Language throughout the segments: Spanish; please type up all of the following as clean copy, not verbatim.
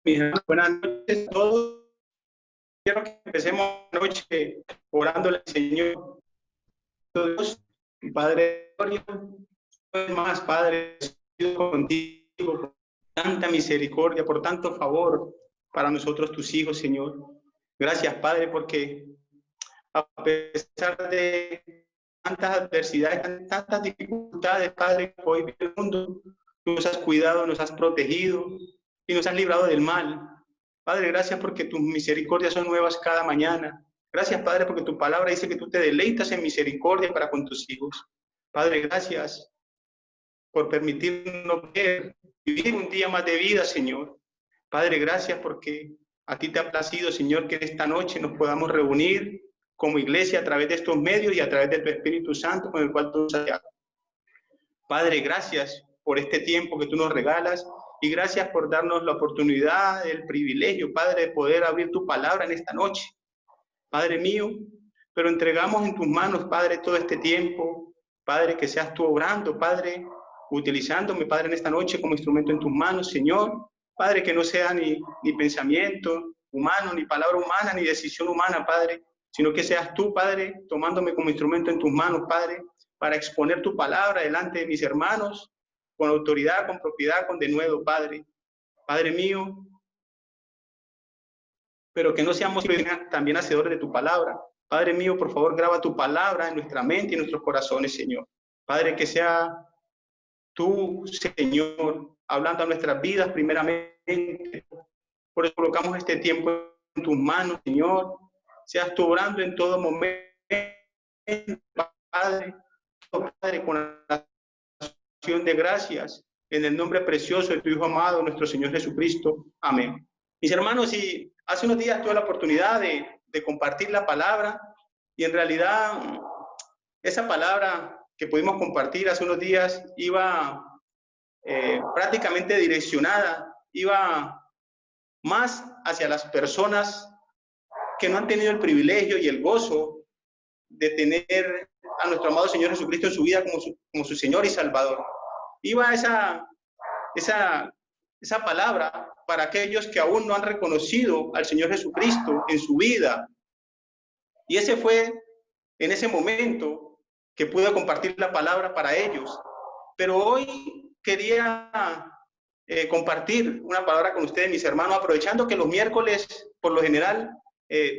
Mis hermanos, buenas noches a todos. Quiero que empecemos la noche orándole al Señor. Dios, Padre de gloria, más Padre, estoy contigo por tanta misericordia, por tanto favor para nosotros tus hijos, Señor. Gracias, Padre, porque a pesar de tantas adversidades, tantas dificultades, Padre, que hoy vive el mundo, tú nos has cuidado, nos has protegido y nos has librado del mal. Padre, gracias porque tus misericordias son nuevas cada mañana. Gracias, Padre, porque tu palabra dice que tú te deleitas en misericordia para con tus hijos. Padre, gracias por permitirnos ver, vivir un día más de vida, Señor. Padre, gracias porque a ti te ha placido, Señor, que esta noche nos podamos reunir como iglesia a través de estos medios y a través de tu Espíritu Santo con el cual tú nos has dado. Padre, gracias por este tiempo que tú nos regalas y gracias por darnos la oportunidad, el privilegio, Padre, de poder abrir tu palabra en esta noche. Padre mío, pero entregamos en tus manos, Padre, todo este tiempo. Padre, que seas tú obrando, Padre, utilizándome, Padre, en esta noche como instrumento en tus manos, Señor. Padre, que no sea ni pensamiento humano, ni palabra humana, ni decisión humana, Padre, sino que seas tú, Padre, tomándome como instrumento en tus manos, Padre, para exponer tu palabra delante de mis hermanos, con autoridad, con propiedad, con denuedo, Padre. Padre mío, pero que no seamos también hacedores de tu palabra. Padre mío, por favor, graba tu palabra en nuestra mente y en nuestros corazones, Señor. Padre, que sea tú, Señor, hablando a nuestras vidas primeramente. Por eso colocamos este tiempo en tus manos, Señor. Seas tú orando en todo momento, Padre, Padre, con la acción de gracias, en el nombre precioso de tu Hijo amado, nuestro Señor Jesucristo. Amén. Mis hermanos, y hace unos días tuve la oportunidad de compartir la palabra, y en realidad esa palabra que pudimos compartir hace unos días iba prácticamente direccionada, iba más hacia las personas que no han tenido el privilegio y el gozo de tener a nuestro amado Señor Jesucristo en su vida como su Señor y Salvador. Iba esa palabra para aquellos que aún no han reconocido al Señor Jesucristo en su vida. Y ese fue en ese momento que pude compartir la palabra para ellos. Pero hoy quería compartir una palabra con ustedes, mis hermanos, aprovechando que los miércoles, por lo general,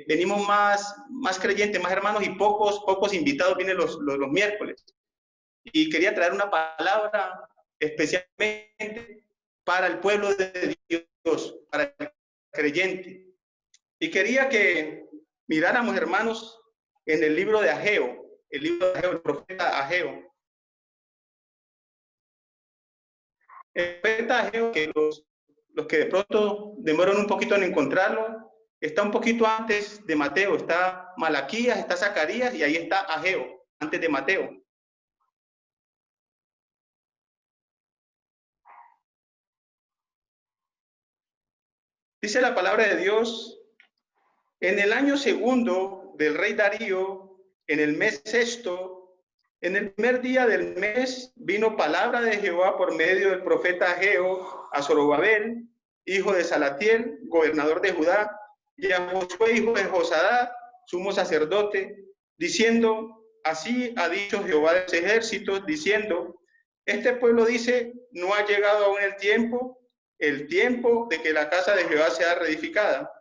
venimos más creyentes, más hermanos, y pocos invitados vienen los miércoles. Y quería traer una palabra especialmente para el pueblo de Dios, para el creyente. Y quería que miráramos, hermanos, en el libro de Ageo, el profeta Ageo. El profeta Ageo, que los que de pronto demoran un poquito en encontrarlo, está un poquito antes de Mateo. Está Malaquías, está Zacarías y ahí está Ageo, antes de Mateo. Dice la palabra de Dios: en el año segundo del rey Darío, en el mes sexto, en el primer día del mes, vino palabra de Jehová por medio del profeta Ageo a Zorobabel, hijo de Salatiel, gobernador de Judá, y a Josué, hijo de Josadat, sumo sacerdote, diciendo: así ha dicho Jehová de los ejércitos, diciendo: este pueblo dice, no ha llegado aún el tiempo de que la casa de Jehová sea reedificada.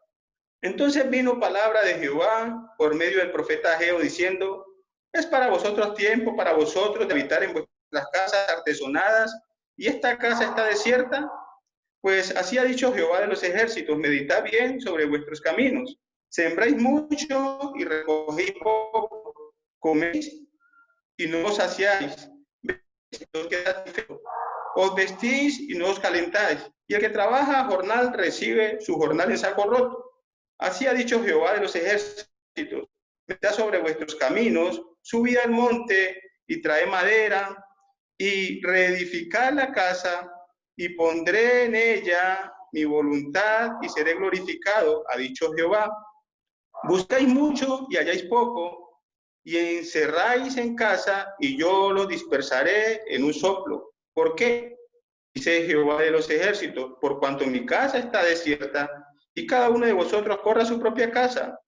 Entonces vino palabra de Jehová por medio del profeta Ageo, diciendo: es para vosotros tiempo, para vosotros, de habitar en vuestras casas artesonadas, y esta casa está desierta. Pues así ha dicho Jehová de los ejércitos: meditad bien sobre vuestros caminos. Sembráis mucho y recogéis poco, coméis y no os saciáis, os vestís y no os calentáis, y el que trabaja a jornal recibe su jornal en saco roto. Así ha dicho Jehová de los ejércitos: meditad sobre vuestros caminos, subid al monte y traed madera, y reedificad la casa, y pondré en ella mi voluntad, y seré glorificado, ha dicho Jehová. Buscáis mucho y halláis poco, y encerráis en casa, y yo lo dispersaré en un soplo. ¿Por qué? dice Jehová de los ejércitos, por cuanto mi casa está desierta y cada uno de vosotros corre a su propia casa.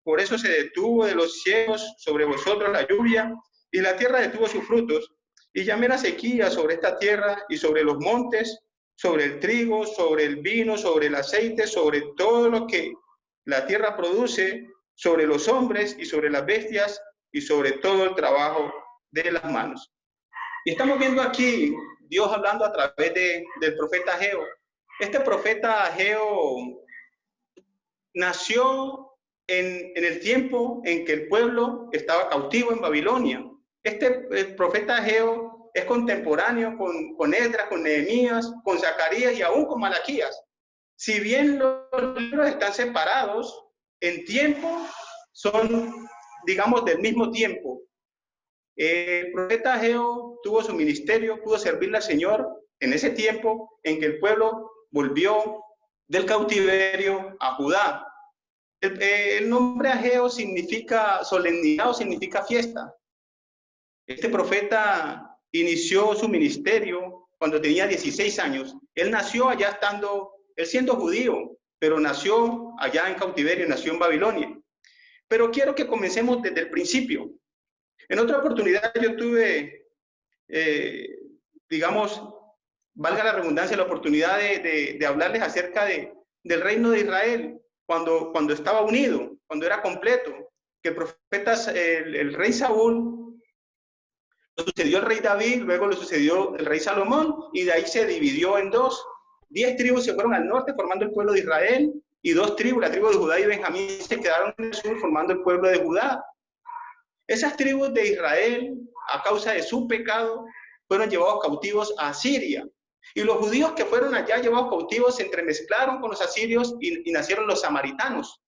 Por eso se detuvo de los cielos sobre vosotros la lluvia y la tierra detuvo sus frutos. Y llamé la sequía sobre esta tierra y sobre los montes, sobre el trigo, sobre el vino, sobre el aceite, sobre todo lo que la tierra produce, sobre los hombres y sobre las bestias y sobre todo el trabajo de las manos. Y estamos viendo aquí Dios hablando a través del profeta Ageo. Este profeta Ageo nació en el tiempo en que el pueblo estaba cautivo en Babilonia. El profeta Ageo es contemporáneo con Esdras, con Nehemías, con Zacarías y aún con Malaquías. Si bien los libros están separados en tiempo, son, digamos, del mismo tiempo. El profeta Ageo tuvo su ministerio, pudo servirle al Señor en ese tiempo en que el pueblo volvió del cautiverio a Judá. El nombre Ageo significa solemnidad o significa fiesta. Este profeta inició su ministerio cuando tenía 16 años. Él nació allá él siendo judío, pero nació allá en cautiverio, nació en Babilonia. Pero quiero que comencemos desde el principio. En otra oportunidad yo tuve, digamos, valga la redundancia, la oportunidad de hablarles acerca del reino de Israel cuando estaba unido, cuando era completo, que el profeta, el rey Saúl, lo sucedió el rey David, luego lo sucedió el rey Salomón, y de ahí se dividió en dos. 10 tribus se fueron al norte formando el pueblo de Israel, y 2 tribus, la tribu de Judá y Benjamín, se quedaron en el sur formando el pueblo de Judá. Esas tribus de Israel, a causa de su pecado, fueron llevados cautivos a Asiria. Y los judíos que fueron allá llevados cautivos se entremezclaron con los asirios y nacieron los samaritanos.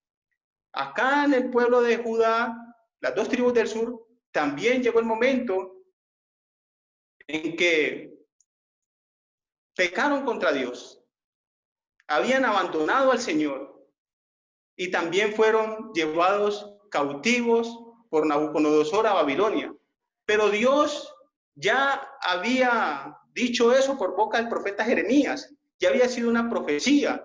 Acá en el pueblo de Judá, las 2 tribus del sur, también llegó el momento en que pecaron contra Dios. Habían abandonado al Señor y también fueron llevados cautivos por Nabucodonosor a Babilonia. Pero Dios ya había dicho eso por boca del profeta Jeremías. Ya había sido una profecía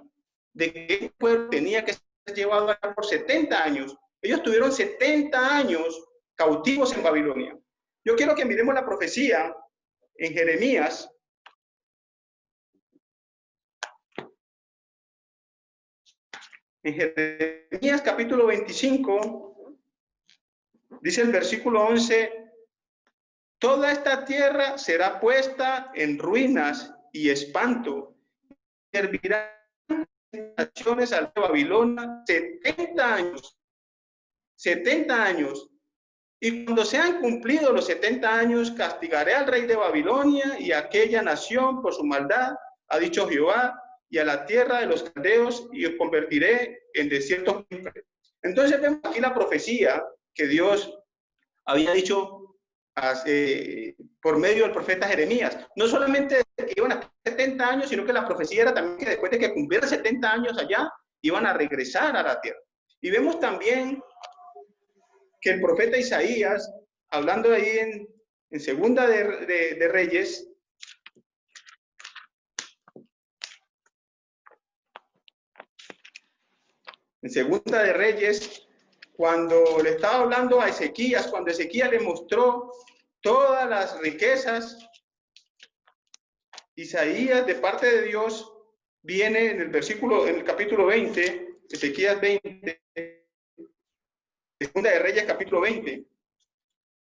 de que el pueblo tenía que ser llevado allá por 70 años. Ellos tuvieron 70 años cautivos en Babilonia. Yo quiero que miremos la profecía en Jeremías. En Jeremías capítulo 25, dice el versículo 11, toda esta tierra será puesta en ruinas y espanto. Servirán naciones al de Babilonia 70 años. 70 años. Y cuando sean cumplidos los 70 años, castigaré al rey de Babilonia y a aquella nación por su maldad, ha dicho Jehová, y a la tierra de los caldeos, y os convertiré en desierto. Entonces vemos aquí la profecía que Dios había dicho por medio del profeta Jeremías. No solamente de que iban a estar 70 años, sino que la profecía era también que después de que cumplieran 70 años allá, iban a regresar a la tierra. Y vemos también que el profeta Isaías, hablando ahí en Segunda de Reyes, en Segunda de Reyes, cuando le estaba hablando a Ezequías, cuando Ezequías le mostró todas las riquezas, Isaías de parte de Dios viene en el capítulo 20, Ezequías 20, Segunda de Reyes capítulo 20,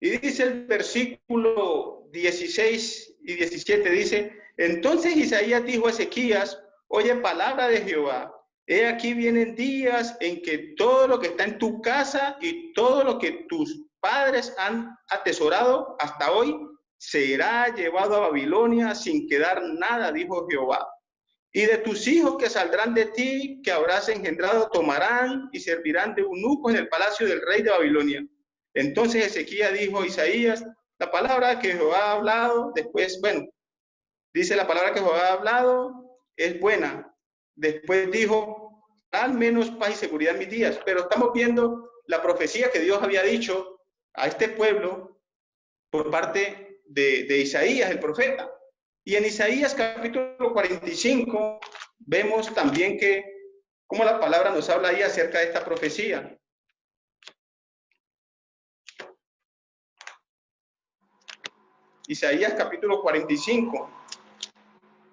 y dice el versículo 16 y 17, dice, entonces Isaías dijo a Ezequías, oye palabra de Jehová, he aquí vienen días en que todo lo que está en tu casa y todo lo que tus padres han atesorado hasta hoy será llevado a Babilonia sin quedar nada, dijo Jehová. Y de tus hijos que saldrán de ti, que habrás engendrado, tomarán y servirán de eunucos en el palacio del rey de Babilonia. Entonces Ezequías dijo a Isaías, la palabra que Jehová ha hablado, después, bueno, dice la palabra que Jehová ha hablado es buena. Después dijo, al menos paz y seguridad en mis días. Pero estamos viendo la profecía que Dios había dicho a este pueblo por parte de Isaías, el profeta. Y en Isaías capítulo 45 vemos también que cómo la palabra nos habla ahí acerca de esta profecía. Isaías capítulo 45,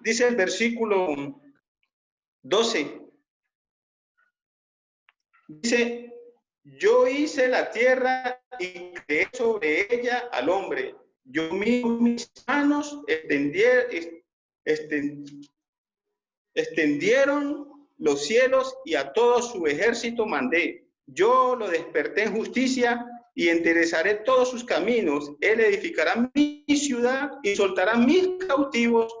dice el versículo 12, dice, yo hice la tierra y creé sobre ella al hombre. Yo mismo mis manos extendieron los cielos y a todo su ejército mandé. Yo lo desperté en justicia y enderezaré todos sus caminos. Él edificará mi ciudad y soltará mis cautivos,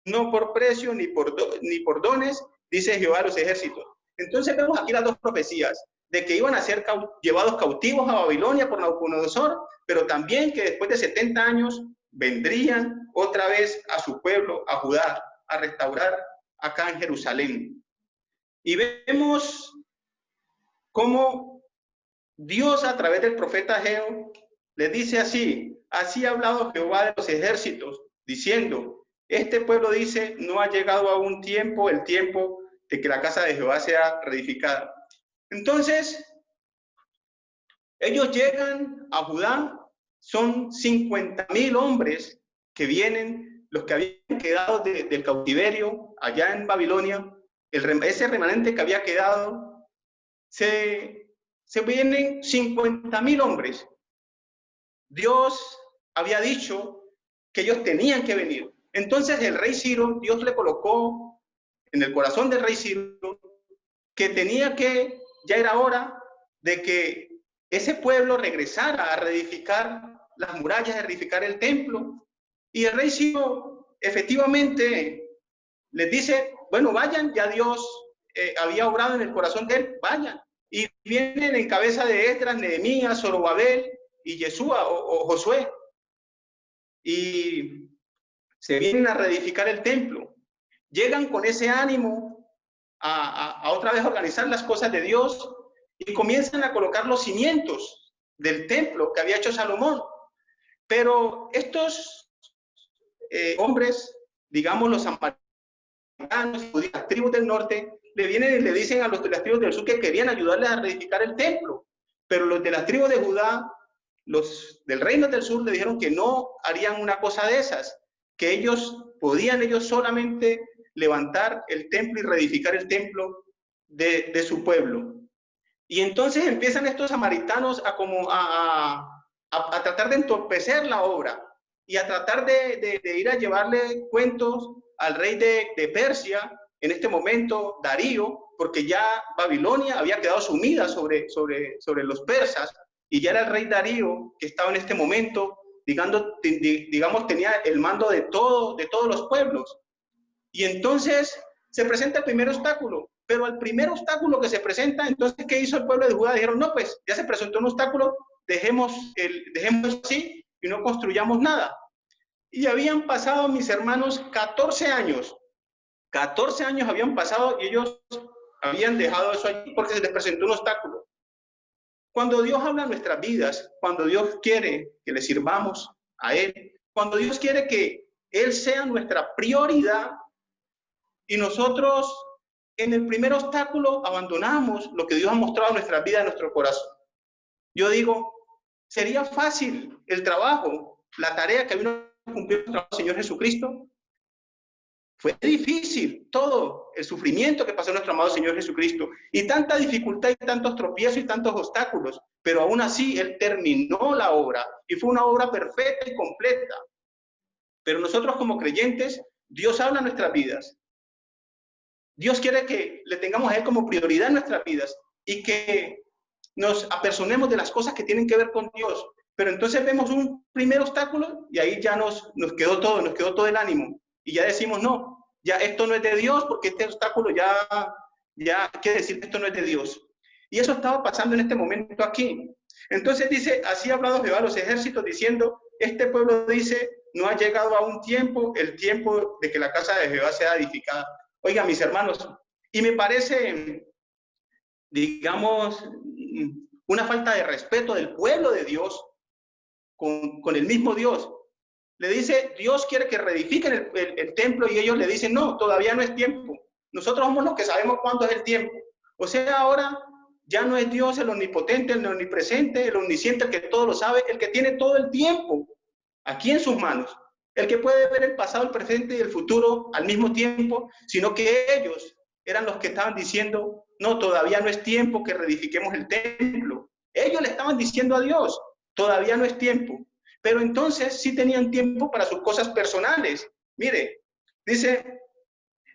no por precio ni por dones, dice Jehová de los ejércitos. Entonces vemos aquí las dos profecías, de que iban a ser llevados cautivos a Babilonia por Nabucodonosor, pero también que después de 70 años vendrían otra vez a su pueblo, a Judá, a restaurar acá en Jerusalén. Y vemos cómo Dios a través del profeta Ageo le dice así ha hablado Jehová de los ejércitos, diciendo, este pueblo dice, no ha llegado aún el tiempo de que la casa de Jehová sea reedificada. Entonces, ellos llegan a Judá, son 50,000 hombres que vienen, los que habían quedado del cautiverio allá en Babilonia, ese remanente que había quedado, se vienen 50,000 hombres. Dios había dicho que ellos tenían que venir. Entonces el rey Ciro, Dios le colocó en el corazón del rey Ciro que ya era hora de que ese pueblo regresara a reedificar las murallas, a reedificar el templo. Y el rey Ciro efectivamente les dice, bueno, vayan, ya Dios había obrado en el corazón de él, vayan. Y vienen en cabeza de Esdras, Nehemías, Zorobabel y Yeshua o Josué. Y se vienen a reedificar el templo. Llegan con ese ánimo a otra vez organizar las cosas de Dios y comienzan a colocar los cimientos del templo que había hecho Salomón. Pero estos hombres, digamos los samaritanos, las tribus del norte, le vienen y le dicen a los de las tribus del sur que querían ayudarles a reedificar el templo. Pero los de las tribus de Judá, los del reino del sur, le dijeron que no harían una cosa de esas, que ellos solamente levantar el templo y reedificar el templo de su pueblo. Y entonces empiezan estos samaritanos a tratar de entorpecer la obra y a tratar de ir a llevarle cuentos al rey de Persia, en este momento Darío, porque ya Babilonia había quedado sumida sobre los persas, y ya era el rey Darío que estaba en este momento, digamos, tenía el mando de todos los pueblos. Y entonces se presenta el primer obstáculo, pero al primer obstáculo que se presenta, entonces, ¿qué hizo el pueblo de Judá? Dijeron, no, pues ya se presentó un obstáculo, dejemos así y no construyamos nada. Y habían pasado, mis hermanos, 14 años. 14 años habían pasado y ellos habían dejado eso allí porque se les presentó un obstáculo. Cuando Dios habla en nuestras vidas, cuando Dios quiere que le sirvamos a Él, cuando Dios quiere que Él sea nuestra prioridad, y nosotros en el primer obstáculo abandonamos lo que Dios ha mostrado en nuestra vida, en nuestro corazón. Yo digo, sería fácil el trabajo, la tarea que vino a cumplir nuestro Señor Jesucristo. Fue difícil todo el sufrimiento que pasó nuestro amado Señor Jesucristo, y tanta dificultad y tantos tropiezos y tantos obstáculos, pero aún así Él terminó la obra y fue una obra perfecta y completa. Pero nosotros como creyentes, Dios habla en nuestras vidas. Dios quiere que le tengamos a Él como prioridad en nuestras vidas y que nos apersonemos de las cosas que tienen que ver con Dios. Pero entonces vemos un primer obstáculo y ahí ya nos quedó todo el ánimo. Y ya decimos, no, ya esto no es de Dios, porque este obstáculo ya quiere decir que esto no es de Dios. Y eso estaba pasando en este momento aquí. Entonces dice, así ha hablado Jehová a los ejércitos, diciendo, este pueblo dice, no ha llegado a un tiempo, el tiempo de que la casa de Jehová sea edificada. Oiga, mis hermanos, y me parece, digamos, una falta de respeto del pueblo de Dios con el mismo Dios. Le dice, Dios quiere que reedifiquen el templo y ellos le dicen, no, todavía no es tiempo. Nosotros somos los que sabemos cuándo es el tiempo. O sea, ahora ya no es Dios el omnipotente, el omnipresente, el omnisciente, el que todo lo sabe, el que tiene todo el tiempo aquí en sus manos. El que puede ver el pasado, el presente y el futuro al mismo tiempo, sino que ellos eran los que estaban diciendo, no, todavía no es tiempo que reedifiquemos el templo. Ellos le estaban diciendo a Dios, todavía no es tiempo. Pero entonces sí tenían tiempo para sus cosas personales. Mire, dice,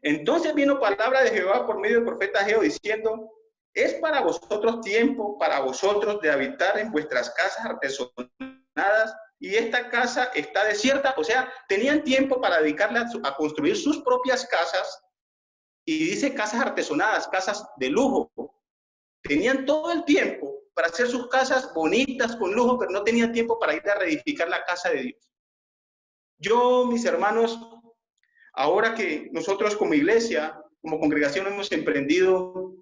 entonces vino palabra de Jehová por medio del profeta Ageo diciendo, es para vosotros tiempo, para vosotros de habitar en vuestras casas artesonadas, y esta casa está desierta. O sea, tenían tiempo para dedicarle a construir sus propias casas, y dice casas artesonadas, casas de lujo. Tenían todo el tiempo para hacer sus casas bonitas, con lujo, pero no tenían tiempo para ir a reedificar la casa de Dios. Yo, mis hermanos, ahora que nosotros como iglesia, como congregación hemos emprendido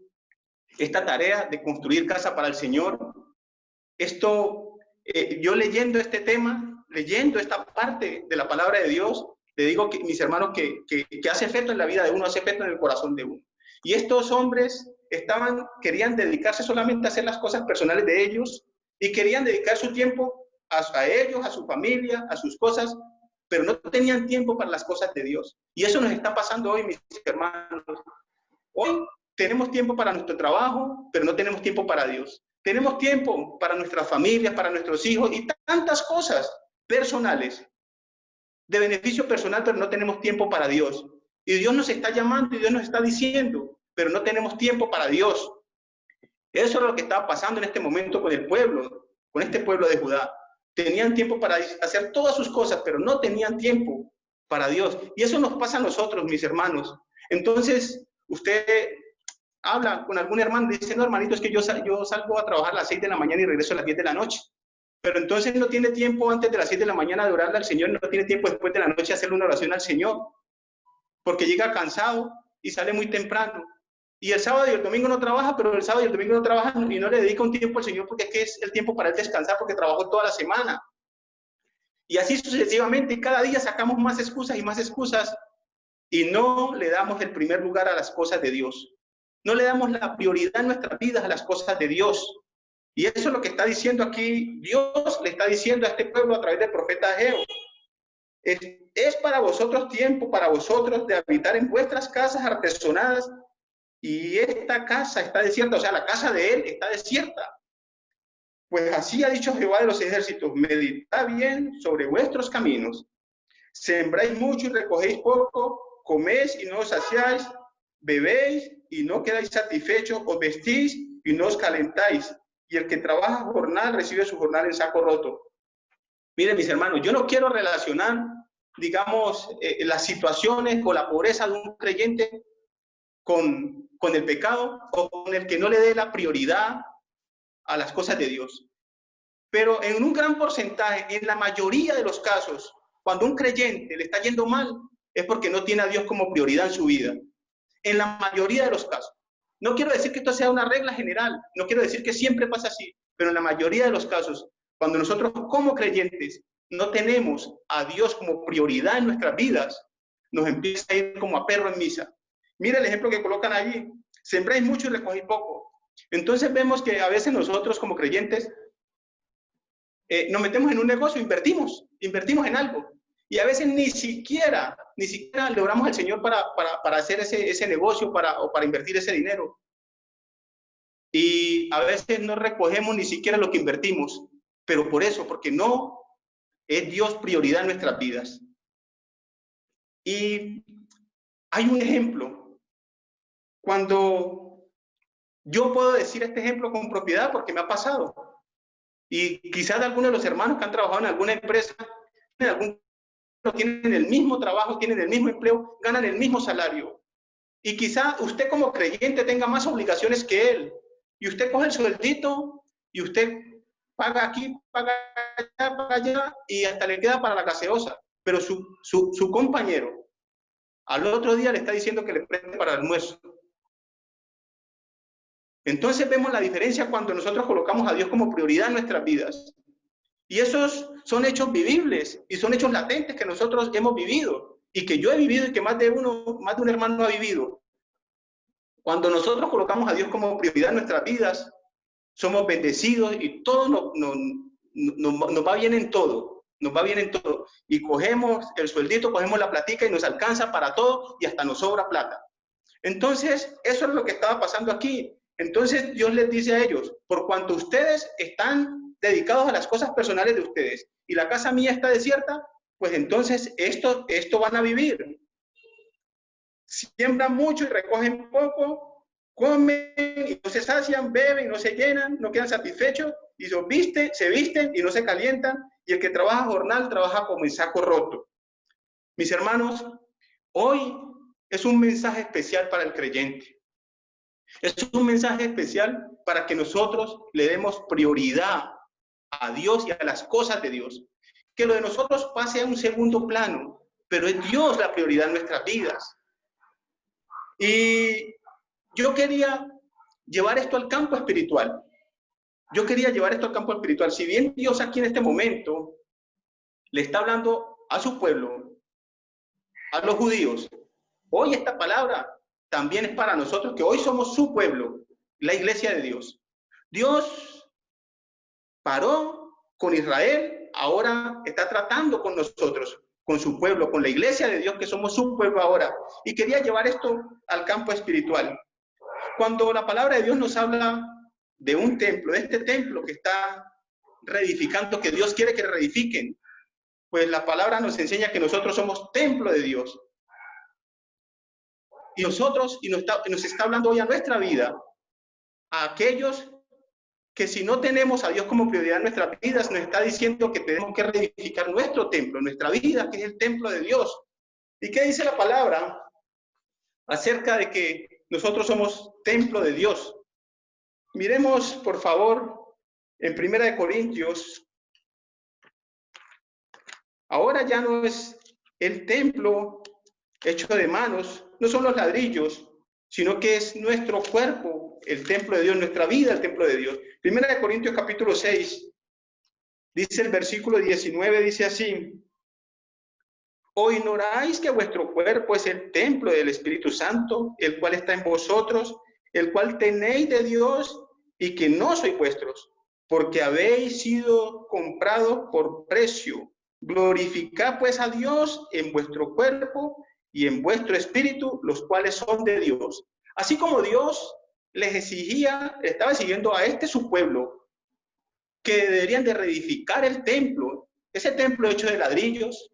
esta tarea de construir casa para el Señor, yo leyendo este tema, leyendo esta parte de la palabra de Dios, le digo que mis hermanos que hace efecto en la vida de uno, hace efecto en el corazón de uno. Y estos hombres querían dedicarse solamente a hacer las cosas personales de ellos y querían dedicar su tiempo a ellos, a su familia, a sus cosas, pero no tenían tiempo para las cosas de Dios. Y eso nos está pasando hoy, mis hermanos. Hoy tenemos tiempo para nuestro trabajo, pero no tenemos tiempo para Dios. Tenemos tiempo para nuestras familias, para nuestros hijos y tantas cosas personales, de beneficio personal, pero no tenemos tiempo para Dios. Y Dios nos está llamando y Dios nos está diciendo, pero no tenemos tiempo para Dios. Eso es lo que estaba pasando en este momento con el pueblo, con este pueblo de Judá. Tenían tiempo para hacer todas sus cosas, pero no tenían tiempo para Dios. Y eso nos pasa a nosotros, mis hermanos. Entonces, usted habla con algún hermano y dice, no, hermanito, es que yo salgo a trabajar a las 6 de la mañana y regreso a las 10 de la noche. Pero entonces no tiene tiempo antes de las 7 de la mañana de orarle al Señor, no tiene tiempo después de la noche de hacerle una oración al Señor, porque llega cansado y sale muy temprano. Y el sábado y el domingo no trabaja, pero el sábado y el domingo no trabaja y no le dedica un tiempo al Señor porque es que es el tiempo para él descansar porque trabajó toda la semana. Y así sucesivamente, cada día sacamos más excusas y no le damos el primer lugar a las cosas de Dios. No le damos la prioridad en nuestras vidas a las cosas de Dios. Y eso es lo que está diciendo aquí, Dios le está diciendo a este pueblo a través del profeta Ageo. Es para vosotros tiempo, para vosotros de habitar en vuestras casas artesonadas, y esta casa está desierta, o sea, la casa de él está desierta. Pues así ha dicho Jehová de los ejércitos, meditad bien sobre vuestros caminos, sembráis mucho y recogéis poco, coméis y no os saciáis, bebéis y no quedáis satisfechos, os vestís y no os calentáis, y el que trabaja jornal recibe su jornal en saco roto. Miren, mis hermanos, yo no quiero relacionar, digamos, las situaciones o la pobreza de un creyente con el pecado o con el que no le dé la prioridad a las cosas de Dios. Pero en un gran porcentaje, en la mayoría de los casos, cuando un creyente le está yendo mal, es porque no tiene a Dios como prioridad en su vida. En la mayoría de los casos. No quiero decir que esto sea una regla general, no quiero decir que siempre pasa así, pero en la mayoría de los casos, cuando nosotros como creyentes no tenemos a Dios como prioridad en nuestras vidas, nos empieza a ir como a perro en misa. Mira el ejemplo que colocan allí, sembráis mucho y recogéis poco. Entonces vemos que a veces nosotros como creyentes nos metemos en un negocio, invertimos en algo. Y a veces ni siquiera logramos al Señor para hacer ese negocio o para invertir ese dinero. Y a veces no recogemos ni siquiera lo que invertimos. Pero por eso, porque no es Dios prioridad en nuestras vidas. Y hay un ejemplo. Cuando yo puedo decir este ejemplo con propiedad porque me ha pasado. Y quizás algunos de los hermanos que han trabajado en alguna empresa, tienen el mismo trabajo, tienen el mismo empleo, ganan el mismo salario. Y quizá usted como creyente tenga más obligaciones que él. Y usted coge el sueldito y usted paga aquí, paga allá y hasta le queda para la gaseosa. Pero su compañero al otro día le está diciendo que le preste para el almuerzo. Entonces vemos la diferencia cuando nosotros colocamos a Dios como prioridad en nuestras vidas. Y esos son hechos vivibles y son hechos latentes que nosotros hemos vivido y que yo he vivido y que más de un hermano ha vivido. Cuando nosotros colocamos a Dios como prioridad en nuestras vidas, somos bendecidos y todo nos va bien en todo. Nos va bien en todo. Y cogemos el sueldito, cogemos la platica y nos alcanza para todo y hasta nos sobra plata. Entonces, eso es lo que estaba pasando aquí. Entonces, Dios les dice a ellos, por cuanto ustedes están dedicados a las cosas personales de ustedes y la casa mía está desierta, pues entonces esto van a vivir. Siembran mucho y recogen poco, comen y no se sacian, beben y no se llenan, no quedan satisfechos y se visten y no se calientan, y el que trabaja jornal trabaja como en saco roto. Mis hermanos, hoy es un mensaje especial para el creyente. Es un mensaje especial para que nosotros le demos prioridad a Dios y a las cosas de Dios. Que lo de nosotros pase a un segundo plano, pero es Dios la prioridad en nuestras vidas. Y yo quería llevar esto al campo espiritual. Si bien Dios aquí en este momento le está hablando a su pueblo, a los judíos, hoy esta palabra también es para nosotros, que hoy somos su pueblo, la iglesia de Dios. Dios paró con Israel, ahora está tratando con nosotros, con su pueblo, con la iglesia de Dios, que somos su pueblo ahora. Y quería llevar esto al campo espiritual. Cuando la palabra de Dios nos habla de un templo, de este templo que está reedificando, que Dios quiere que reedifiquen, pues la palabra nos enseña que nosotros somos templo de Dios. Y nos está hablando hoy a nuestra vida, a aquellos que si no tenemos a Dios como prioridad en nuestras vidas, nos está diciendo que tenemos que reedificar nuestro templo, nuestra vida, que es el templo de Dios. ¿Y qué dice la palabra acerca de que nosotros somos templo de Dios? Miremos, por favor, en 1 Corintios. Ahora ya no es el templo hecho de manos, no son los ladrillos, sino que es nuestro cuerpo, el templo de Dios, nuestra vida, el templo de Dios. 1 Corintios capítulo 6, dice el versículo 19, dice así: ¿o ignoráis que vuestro cuerpo es el templo del Espíritu Santo, el cual está en vosotros, el cual tenéis de Dios, y que no sois vuestros, porque habéis sido comprados por precio? Glorificad pues a Dios en vuestro cuerpo y en vuestro espíritu, los cuales son de Dios. Así como Dios les exigía, estaba exigiendo a su pueblo, que deberían de reedificar el templo, ese templo hecho de ladrillos,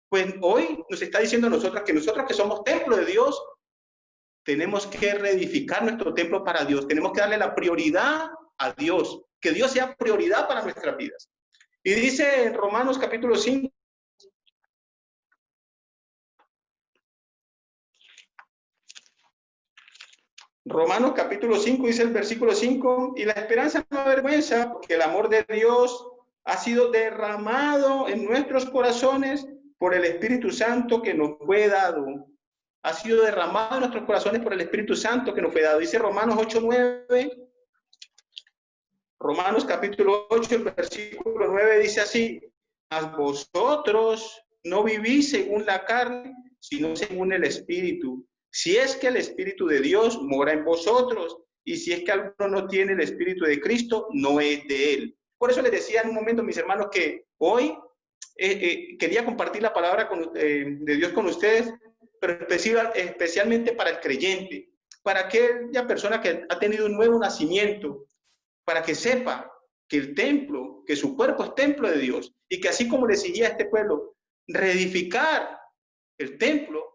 pues hoy nos está diciendo a nosotros que somos templo de Dios, tenemos que reedificar nuestro templo para Dios, tenemos que darle la prioridad a Dios, que Dios sea prioridad para nuestras vidas. Y dice en Romanos capítulo 5, Romanos capítulo 5 dice el versículo 5, y la esperanza no avergüenza, porque el amor de Dios ha sido derramado en nuestros corazones por el Espíritu Santo que nos fue dado. Ha sido derramado en nuestros corazones por el Espíritu Santo que nos fue dado. Dice Romanos 8:9. Romanos capítulo 8, el versículo 9 dice así: mas vosotros no vivís según la carne, sino según el Espíritu. Si es que el Espíritu de Dios mora en vosotros, y si es que alguno no tiene el Espíritu de Cristo, no es de él. Por eso les decía en un momento, mis hermanos, que hoy quería compartir la palabra de Dios con ustedes, pero especialmente para el creyente, para aquella persona que ha tenido un nuevo nacimiento, para que sepa que el templo, que su cuerpo es templo de Dios, y que así como le exigía a este pueblo reedificar el templo,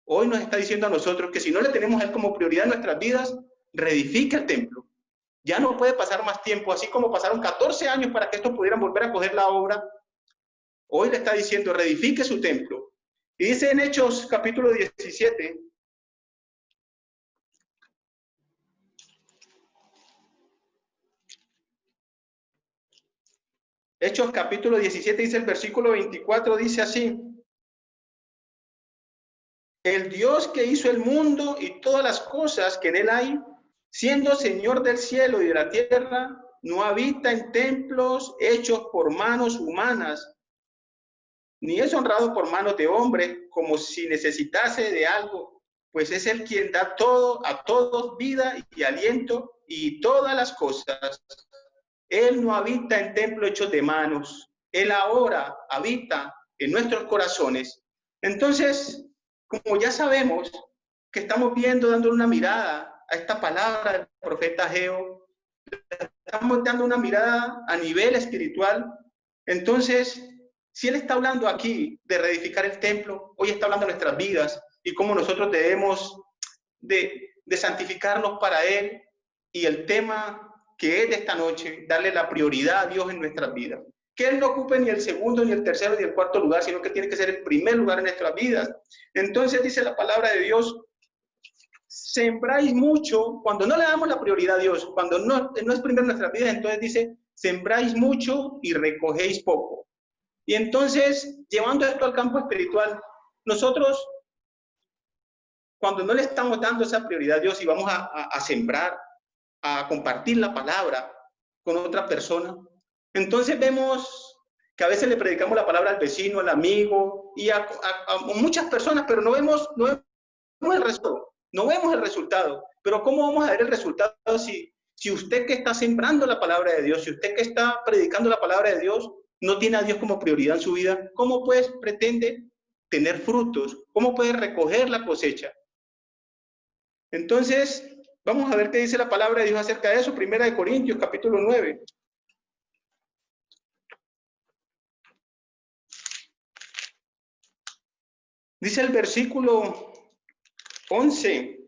hoy nos está diciendo a nosotros que si no le tenemos a él como prioridad en nuestras vidas, reedifique el templo. Ya no puede pasar más tiempo, así como pasaron 14 años para que estos pudieran volver a coger la obra. Hoy le está diciendo, reedifique su templo. Y dice en Hechos capítulo 17, Hechos capítulo 17 dice el versículo 24, dice así: el Dios que hizo el mundo y todas las cosas que en él hay, siendo Señor del cielo y de la tierra, no habita en templos hechos por manos humanas, ni es honrado por manos de hombre, como si necesitase de algo, pues es el quien da todo a todos vida y aliento y todas las cosas. Él no habita en templos hechos de manos, Él ahora habita en nuestros corazones. Entonces, como ya sabemos que estamos viendo, dando una mirada a esta palabra del profeta Ageo, estamos dando una mirada a nivel espiritual. Entonces, si Él está hablando aquí de reedificar el templo, hoy está hablando de nuestras vidas y cómo nosotros debemos de santificarnos para Él, y el tema que es de esta noche, darle la prioridad a Dios en nuestras vidas. Que Él no ocupe ni el segundo, ni el tercero, ni el cuarto lugar, sino que tiene que ser el primer lugar en nuestras vidas. Entonces dice la palabra de Dios, sembráis mucho, cuando no le damos la prioridad a Dios, cuando no es primero en nuestras vidas, entonces dice, sembráis mucho y recogéis poco. Y entonces, llevando esto al campo espiritual, nosotros, cuando no le estamos dando esa prioridad a Dios y vamos a sembrar, a compartir la palabra con otra persona, entonces vemos que a veces le predicamos la palabra al vecino, al amigo y a muchas personas, pero no vemos el resultado. No vemos el resultado. Pero ¿cómo vamos a ver el resultado si usted que está sembrando la palabra de Dios, si usted que está predicando la palabra de Dios, no tiene a Dios como prioridad en su vida? ¿Cómo pues pretende tener frutos? ¿Cómo puede recoger la cosecha? Entonces, vamos a ver qué dice la palabra de Dios acerca de eso. Primera de Corintios, capítulo 9. Dice el versículo 11.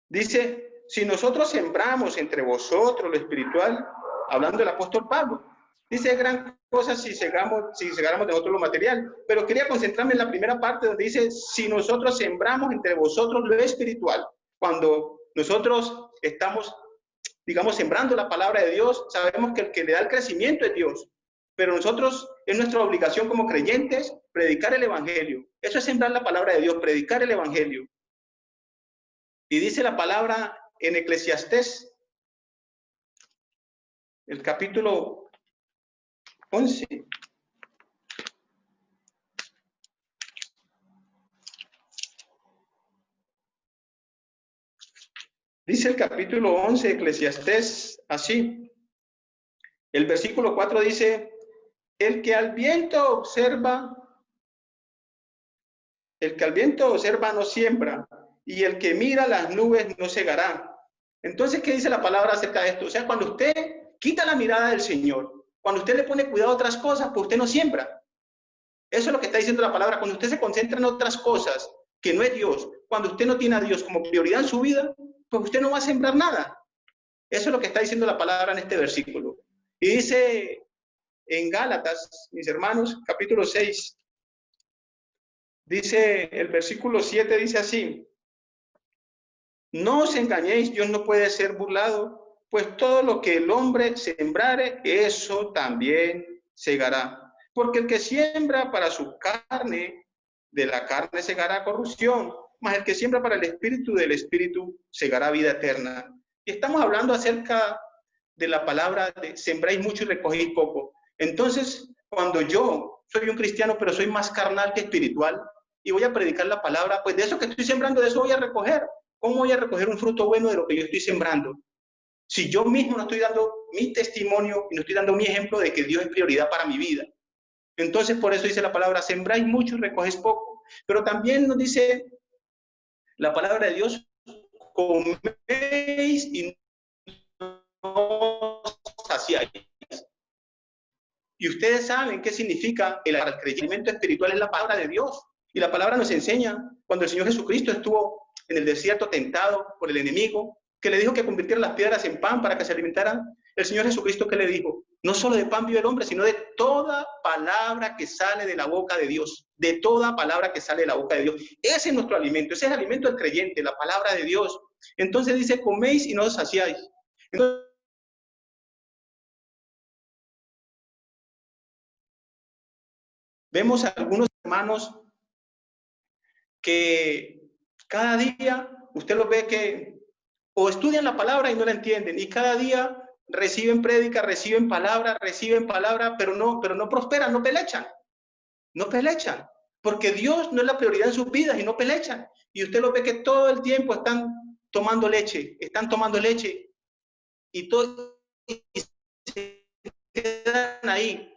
Dice, si nosotros sembramos entre vosotros lo espiritual, hablando del apóstol Pablo, dice gran cosa si segáramos de nosotros lo material, pero quería concentrarme en la primera parte donde dice, si nosotros sembramos entre vosotros lo espiritual, cuando nosotros estamos, digamos, sembrando la palabra de Dios, sabemos que el que le da el crecimiento es Dios, pero nosotros, es nuestra obligación como creyentes, predicar el evangelio. Eso es sembrar la palabra de Dios, predicar el evangelio. Y dice la palabra en Eclesiastés, el capítulo 11. Dice el capítulo 11 de Eclesiastés así. El versículo 4 dice, el que al viento observa no siembra, y el que mira las nubes no segará. Entonces, ¿qué dice la palabra acerca de esto? O sea, cuando usted quita la mirada del Señor, cuando usted le pone cuidado a otras cosas, pues usted no siembra. Eso es lo que está diciendo la palabra. Cuando usted se concentra en otras cosas que no es Dios, cuando usted no tiene a Dios como prioridad en su vida, pues usted no va a sembrar nada. Eso es lo que está diciendo la palabra en este versículo. Y dice en Gálatas, mis hermanos, capítulo 6, dice el versículo 7, dice así, no os engañéis, Dios no puede ser burlado, pues todo lo que el hombre sembrare, eso también segará. Porque el que siembra para su carne, de la carne segará corrupción, mas el que siembra para el espíritu, del espíritu segará vida eterna. Y estamos hablando acerca de la palabra de sembráis mucho y recogéis poco. Entonces, cuando yo soy un cristiano, pero soy más carnal que espiritual, y voy a predicar la palabra, pues de eso que estoy sembrando, de eso voy a recoger. ¿Cómo voy a recoger un fruto bueno de lo que yo estoy sembrando? Si yo mismo no estoy dando mi testimonio y no estoy dando mi ejemplo de que Dios es prioridad para mi vida. Entonces, por eso dice la palabra, sembráis mucho y recogéis poco. Pero también nos dice la palabra de Dios, coméis y no saciáis. Y ustedes saben qué significa el crecimiento espiritual, es la palabra de Dios. Y la palabra nos enseña, cuando el Señor Jesucristo estuvo en el desierto tentado por el enemigo, que le dijo que convirtiera las piedras en pan para que se alimentaran, el Señor Jesucristo, ¿qué le dijo? No solo de pan vive el hombre, sino de toda palabra que sale de la boca de Dios. De toda palabra que sale de la boca de Dios. Ese es nuestro alimento, ese es el alimento del creyente, la palabra de Dios. Entonces dice, coméis y no os saciáis. Entonces, vemos a algunos hermanos que cada día usted los ve que o estudian la palabra y no la entienden, y cada día reciben prédica, reciben palabra, pero no prosperan, no pelechan. No pelechan, porque Dios no es la prioridad en sus vidas y no pelechan. Y usted lo ve que todo el tiempo están tomando leche y todo y se quedan ahí.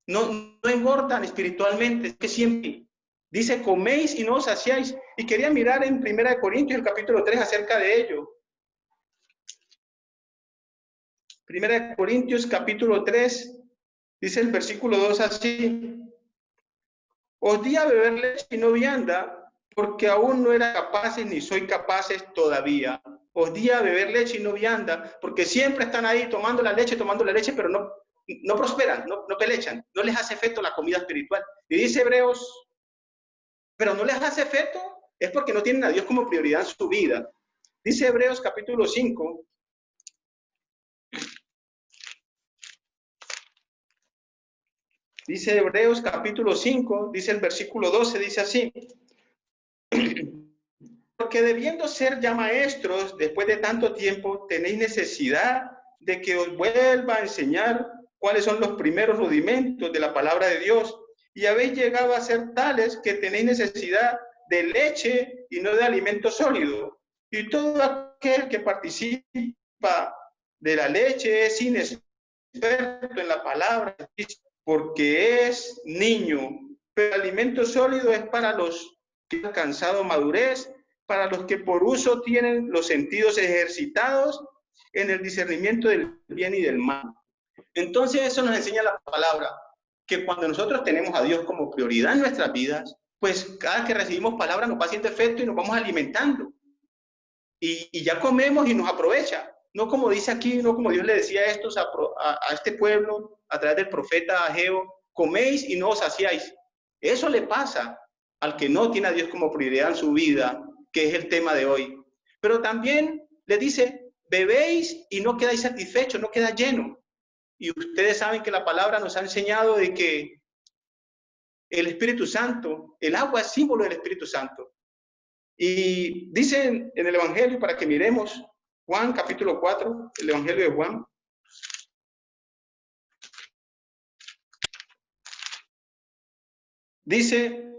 No engordan espiritualmente, es que siempre dice coméis y no os saciáis. Y quería mirar en 1 Corintios el capítulo 3 acerca de ello. 1 Corintios capítulo 3 dice el versículo 2 así: os di a beber leche y no vianda, porque aún no era capaces ni soy capaces todavía. Os di a beber leche y no vianda, porque siempre están ahí tomando la leche, pero no prosperan, no pelechan, no les hace efecto la comida espiritual. Y dice Hebreos, pero no les hace efecto, es porque no tienen a Dios como prioridad en su vida. Dice Hebreos capítulo 5, dice Hebreos capítulo 5, dice el versículo 12, dice así: porque debiendo ser ya maestros, después de tanto tiempo, tenéis necesidad de que os vuelva a enseñar cuáles son los primeros rudimentos de la palabra de Dios. Y habéis llegado a ser tales que tenéis necesidad de leche y no de alimento sólido. Y todo aquel que participa de la leche es inexperto en la palabra, porque es niño. Pero el alimento sólido es para los que han alcanzado madurez, para los que por uso tienen los sentidos ejercitados en el discernimiento del bien y del mal. Entonces eso nos enseña la palabra, que cuando nosotros tenemos a Dios como prioridad en nuestras vidas, pues cada que recibimos palabra nos va haciendo efecto y nos vamos alimentando. Y ya comemos y nos aprovecha. No como dice aquí, no como Dios le decía a estos, a este pueblo, a través del profeta Ageo: coméis y no os saciáis. Eso le pasa al que no tiene a Dios como prioridad en su vida, que es el tema de hoy. Pero también le dice: bebéis y no quedáis satisfechos, no queda lleno. Y ustedes saben que la palabra nos ha enseñado de que el Espíritu Santo, el agua es símbolo del Espíritu Santo. Y dicen en el Evangelio, para que miremos, Juan capítulo 4, el Evangelio de Juan. Dice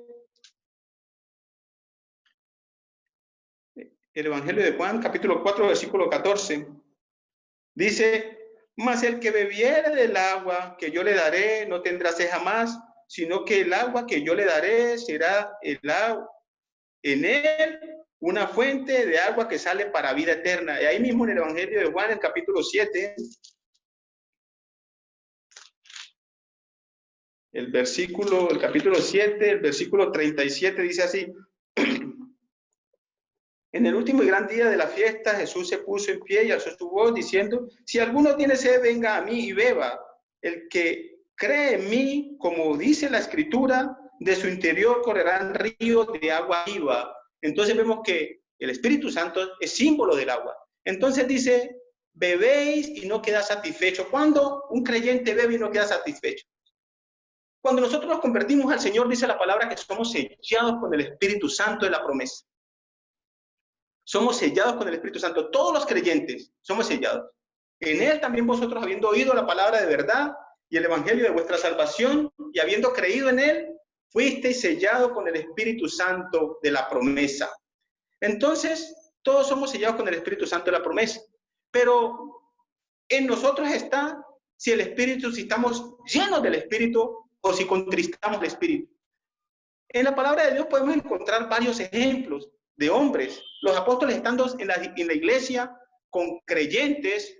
el Evangelio de Juan capítulo 4, versículo 14. Dice: mas el que bebiere del agua que yo le daré no tendrá sed jamás, sino que el agua que yo le daré será el agua en él, una fuente de agua que sale para vida eterna. Y ahí mismo en el Evangelio de Juan, el capítulo 7, el capítulo 7, el versículo 37 dice así: en el último y gran día de la fiesta, Jesús se puso en pie y alzó su voz diciendo: si alguno tiene sed, venga a mí y beba. El que cree en mí, como dice la Escritura, de su interior correrán ríos de agua viva. Entonces vemos que el Espíritu Santo es símbolo del agua. Entonces dice: bebéis y no queda satisfecho. ¿Cuándo un creyente bebe y no queda satisfecho? Cuando nosotros nos convertimos al Señor, dice la palabra que somos sellados con el Espíritu Santo de la promesa. Somos sellados con el Espíritu Santo. Todos los creyentes somos sellados. En Él también vosotros, habiendo oído la palabra de verdad y el evangelio de vuestra salvación, y habiendo creído en Él, fuisteis sellados con el Espíritu Santo de la promesa. Entonces, todos somos sellados con el Espíritu Santo de la promesa. Pero en nosotros está si el Espíritu, si estamos llenos del Espíritu o si contristamos el Espíritu. En la palabra de Dios podemos encontrar varios ejemplos de hombres. Los apóstoles estando en la iglesia con creyentes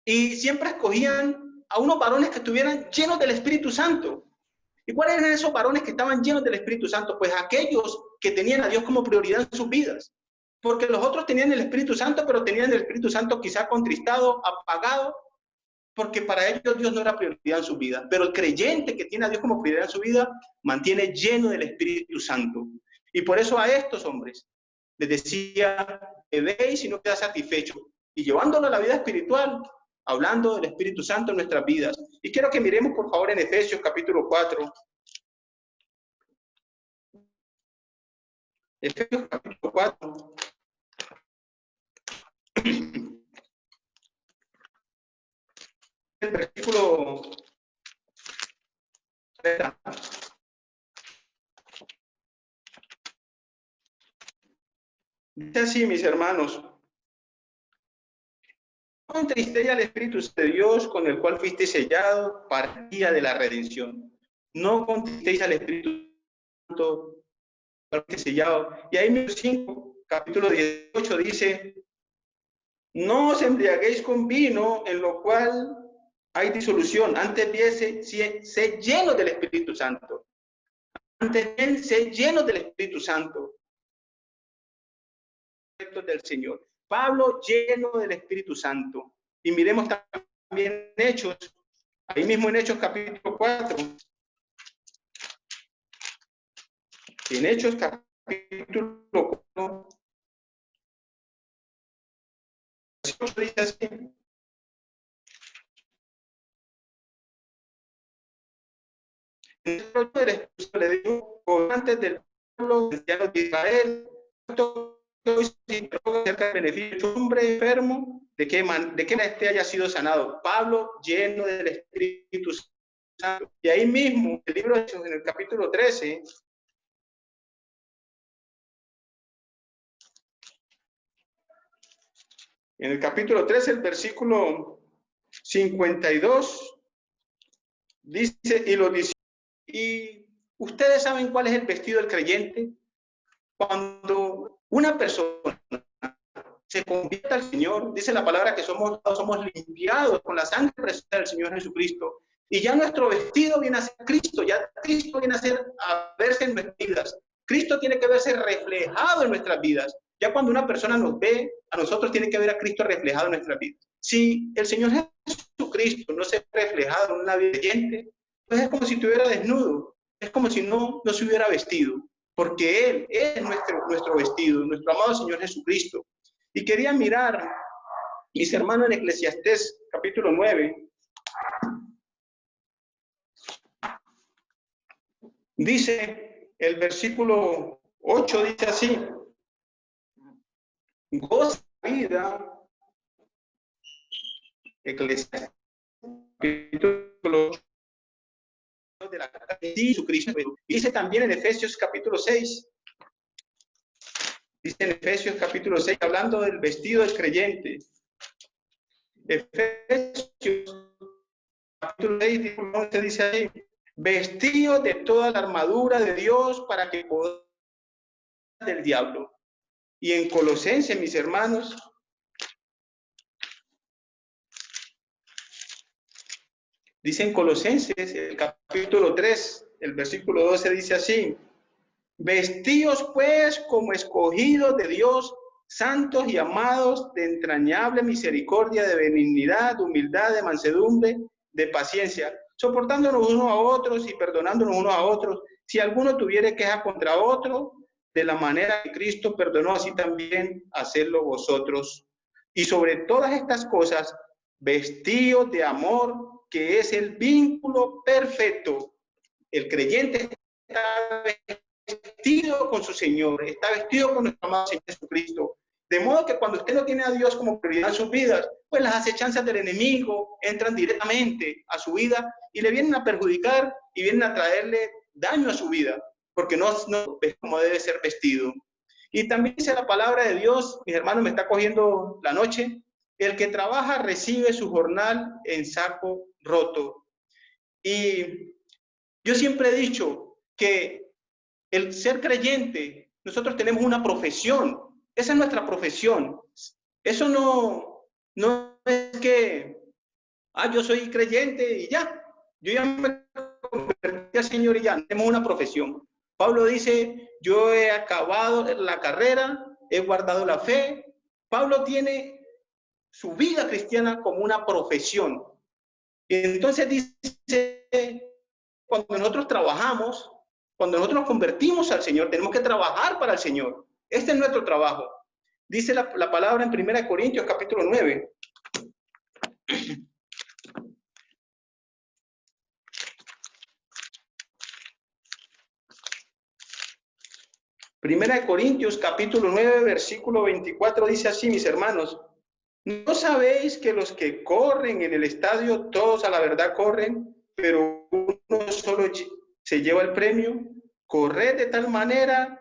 y siempre escogían a unos varones que estuvieran llenos del Espíritu Santo. ¿Y cuáles eran esos varones que estaban llenos del Espíritu Santo? Pues aquellos que tenían a Dios como prioridad en sus vidas. Porque los otros tenían el Espíritu Santo, pero tenían el Espíritu Santo quizá contristado, apagado, porque para ellos Dios no era prioridad en su vida. Pero el creyente que tiene a Dios como prioridad en su vida mantiene lleno del Espíritu Santo. Y por eso a estos hombres les decía: bebéis y no queda satisfecho. Y llevándolo a la vida espiritual, hablando del Espíritu Santo en nuestras vidas. Y quiero que miremos por favor en Efesios capítulo 4. Efesios capítulo 4. el versículo 30. Dice así, mis hermanos: no contristéis al Espíritu de Dios, con el cual fuiste sellado para el día de la redención. No contristéis al Espíritu Santo, sellado. Y ahí 5, capítulo 18 dice: no os embriaguéis con vino, en lo cual hay disolución. Antes bien, sé lleno del Espíritu Santo. Antes bien, sé lleno del Espíritu Santo. Del Señor. Pablo lleno del Espíritu Santo. Y miremos también Hechos, ahí mismo en Hechos capítulo 4. En Hechos capítulo 4, dice así: le digo, gobernantes del pueblo cristiano de Israel, acerca del beneficio, hombre enfermo, de qué manera este haya sido sanado. Pablo lleno del Espíritu Santo. Y ahí mismo, el libro de Hechos, en el capítulo 13, en el capítulo 13, el versículo 52, dice, y lo dice, y ustedes saben cuál es el vestido del creyente. Cuando una persona se convierte al Señor, dice la palabra que somos limpiados con la sangre preciosa del Señor Jesucristo. Y ya nuestro vestido viene a ser Cristo, ya Cristo viene a verse en nuestras vidas. Cristo tiene que verse reflejado en nuestras vidas. Ya cuando una persona nos ve, a nosotros tiene que ver a Cristo reflejado en nuestras vidas. Si el Señor Jesucristo no se ve reflejado en una vida creyente, pues es como si estuviera desnudo, es como si no se hubiera vestido, porque Él es nuestro vestido, nuestro amado Señor Jesucristo. Y quería mirar, mis hermanos, en Eclesiastés capítulo 9, dice el versículo 8, dice así: goza la vida. Eclesiastés capítulo 8 de la Jesucristo. Dice también en Efesios capítulo 6, dice en Efesios capítulo 6, hablando del vestido del creyente. Efesios capítulo 6, dice ahí: vestido de toda la armadura de Dios para que podáis del diablo. Y en Colosenses, mis hermanos, dice en Colosenses, el capítulo 3, el versículo 12, dice así: vestíos pues como escogidos de Dios, santos y amados, de entrañable misericordia, de benignidad, de humildad, de mansedumbre, de paciencia, soportándonos unos a otros y perdonándonos unos a otros, si alguno tuviere queja contra otro, de la manera que Cristo perdonó, así también hacedlo vosotros. Y sobre todas estas cosas, vestíos de amor, que es el vínculo perfecto. El creyente está vestido con su Señor, está vestido con nuestro amado Señor Jesucristo. De modo que cuando usted no tiene a Dios como prioridad en sus vidas, pues las acechanzas del enemigo entran directamente a su vida y le vienen a perjudicar y vienen a traerle daño a su vida, porque no es como debe ser vestido. Y también dice la palabra de Dios, mis hermanos, me está cogiendo la noche: el que trabaja recibe su jornal en saco roto. Y yo siempre he dicho que el ser creyente, nosotros tenemos una profesión, esa es nuestra profesión. Eso no es que, yo soy creyente y ya, yo ya me convertí al Señor y ya, tenemos una profesión. Pablo dice: yo he acabado la carrera, he guardado la fe. Pablo tiene su vida cristiana como una profesión. Y entonces dice, cuando nosotros trabajamos, cuando nosotros nos convertimos al Señor, tenemos que trabajar para el Señor. Este es nuestro trabajo. Dice la palabra en 1 Corintios capítulo 9. Primera de Corintios capítulo 9, versículo 24, dice así, mis hermanos: ¿No sabéis que los que corren en el estadio, todos a la verdad corren, pero uno solo se lleva el premio? Corred de tal manera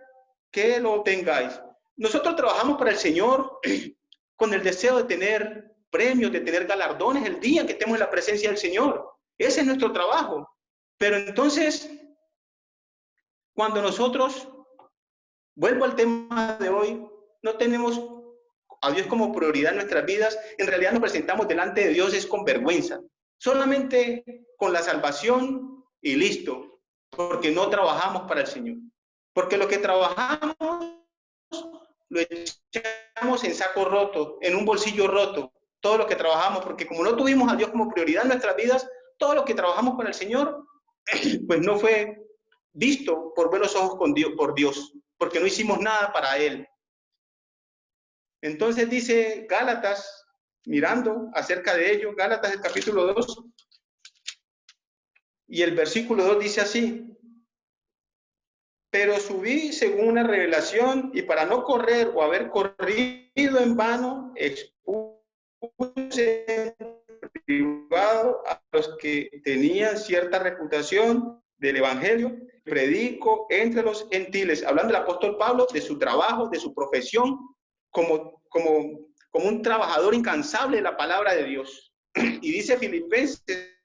que lo obtengáis. Nosotros trabajamos para el Señor con el deseo de tener premios, de tener galardones el día que estemos en la presencia del Señor. Ese es nuestro trabajo. Pero entonces, cuando nosotros, vuelvo al tema de hoy, no tenemos a Dios como prioridad en nuestras vidas, en realidad nos presentamos delante de Dios es con vergüenza, solamente con la salvación y listo, porque no trabajamos para el Señor. Porque lo que trabajamos lo echamos en saco roto, en un bolsillo roto, todo lo que trabajamos, porque como no tuvimos a Dios como prioridad en nuestras vidas, todo lo que trabajamos para el Señor, pues no fue visto por buenos ojos con Dios, por Dios, porque no hicimos nada para Él. Entonces dice Gálatas, mirando acerca de ello, Gálatas el capítulo 2, y el versículo 2 dice así: pero subí según una revelación, y para no correr o haber corrido en vano, expuse en privado a los que tenían cierta reputación del evangelio, predico entre los gentiles, hablando el apóstol Pablo de su trabajo, de su profesión, como un trabajador incansable de la palabra de Dios. Y dice Filipenses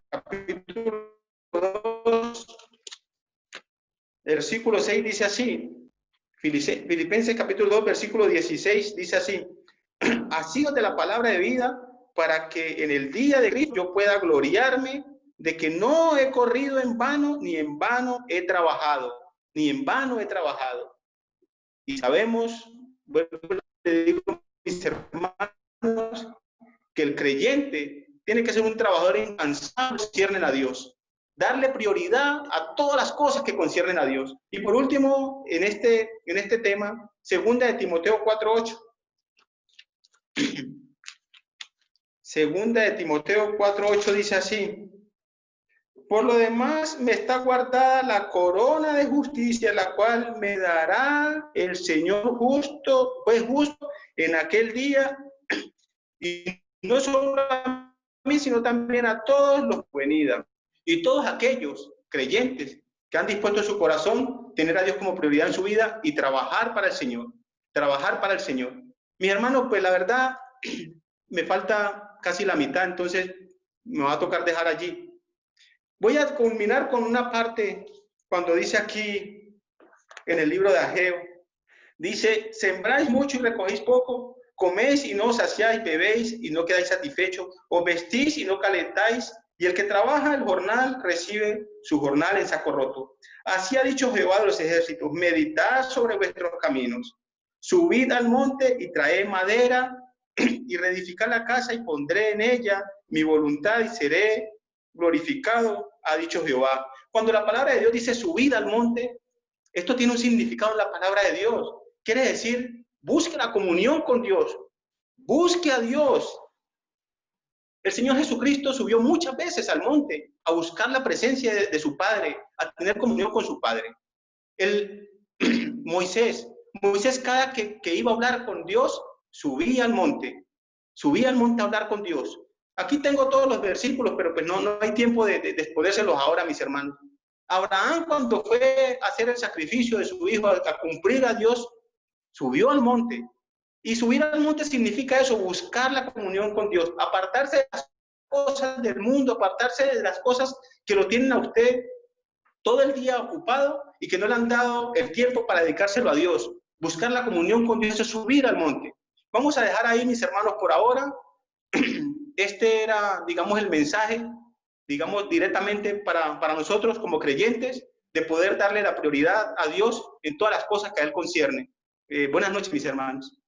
capítulo 2, versículo 6 dice así, Filipenses capítulo 2, versículo 16 dice así: asidos de la palabra de vida, para que en el día de Cristo yo pueda gloriarme de que no he corrido en vano, ni en vano he trabajado, ni en vano he trabajado. Y sabemos, bueno, le digo a mis hermanos, que el creyente tiene que ser un trabajador incansable que concierne a Dios, darle prioridad a todas las cosas que conciernen a Dios. Y por último, en este tema, segunda de Timoteo 4:8. Segunda de Timoteo 4:8 dice así: por lo demás me está guardada la corona de justicia, la cual me dará el Señor justo, pues justo en aquel día, y no solo a mí, sino también a todos los que vengan, y todos aquellos creyentes que han dispuesto su corazón tener a Dios como prioridad en su vida y trabajar para el Señor, trabajar para el Señor. Mi hermano, pues la verdad, me falta casi la mitad, entonces me va a tocar dejar allí. Voy a culminar con una parte cuando dice aquí en el libro de Ageo, dice: sembráis mucho y recogéis poco, coméis y no os saciáis, bebéis y no quedáis satisfechos, os vestís y no calentáis, y el que trabaja el jornal recibe su jornal en saco roto. Así ha dicho Jehová de los ejércitos: meditad sobre vuestros caminos, subid al monte y traed madera y reedificad la casa, y pondré en ella mi voluntad y seré glorificado, ha dicho Jehová. Cuando la palabra de Dios dice subid al monte, esto tiene un significado en la palabra de Dios. Quiere decir, busque la comunión con Dios, busque a Dios. El Señor Jesucristo subió muchas veces al monte a buscar la presencia de su Padre, a tener comunión con su Padre. Moisés cada que iba a hablar con Dios, subía al monte a hablar con Dios. Aquí tengo todos los versículos, pero pues no hay tiempo de exponérselos ahora, mis hermanos. Abraham, cuando fue a hacer el sacrificio de su hijo, a cumplir a Dios, subió al monte. Y subir al monte significa eso, buscar la comunión con Dios, apartarse de las cosas del mundo, apartarse de las cosas que lo tienen a usted todo el día ocupado y que no le han dado el tiempo para dedicárselo a Dios. Buscar la comunión con Dios es subir al monte. Vamos a dejar ahí, mis hermanos, por ahora. Este era, digamos, el mensaje, digamos, directamente para nosotros como creyentes, de poder darle la prioridad a Dios en todas las cosas que a Él concierne. Buenas noches, mis hermanos.